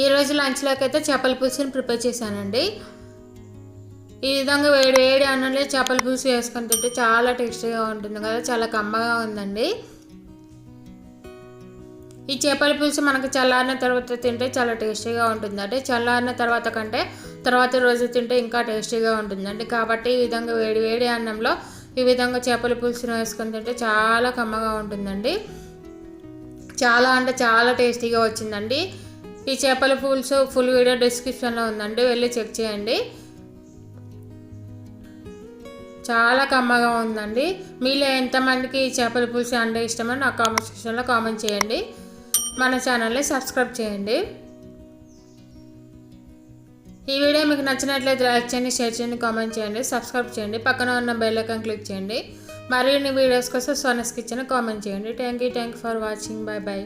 ఈరోజు లంచ్లోకి అయితే చేపల పులుసుని ప్రిపేర్ చేశానండి. ఈ విధంగా వేడి వేడి అన్నంలో చేపల పులుసు వేసుకొని తింటే చాలా టేస్టీగా ఉంటుంది కదా, చాలా కమ్మగా ఉందండి. ఈ చేపల పులుసు మనకు చల్లారిన తర్వాత తింటే చాలా టేస్టీగా ఉంటుందండి. చల్లారిన తర్వాత కంటే తర్వాత రోజు తింటే ఇంకా టేస్టీగా ఉంటుందండి. కాబట్టి ఈ విధంగా వేడి వేడి అన్నంలో ఈ విధంగా చేపల పులుసును వేసుకొని తింటే చాలా కమ్మగా ఉంటుందండి. చాలా అంటే చాలా టేస్టీగా వచ్చిందండి. ఈ చేపల పులుసు ఫుల్ వీడియో డిస్క్రిప్షన్లో ఉందండి, వెళ్ళి చెక్ చేయండి. చాలా కమ్మగా ఉందండి. మీలో ఎంతమందికి ఈ చేపల పులుసు అంటే ఇష్టమో నాకు కామెంట్ సెక్షన్లో కామెంట్ చేయండి. మన ఛానల్ని సబ్స్క్రైబ్ చేయండి. ఈ వీడియో మీకు నచ్చినట్లయితే లైక్ చేయండి, షేర్ చేయండి, కామెంట్ చేయండి, సబ్స్క్రైబ్ చేయండి. పక్కన ఉన్న బెల్ ఐకాన్ క్లిక్ చేయండి. మరిన్ని వీడియోస్ కోసం సోనస్ కిచెన్ కామెంట్ చేయండి. Thank you for watching. Bye bye.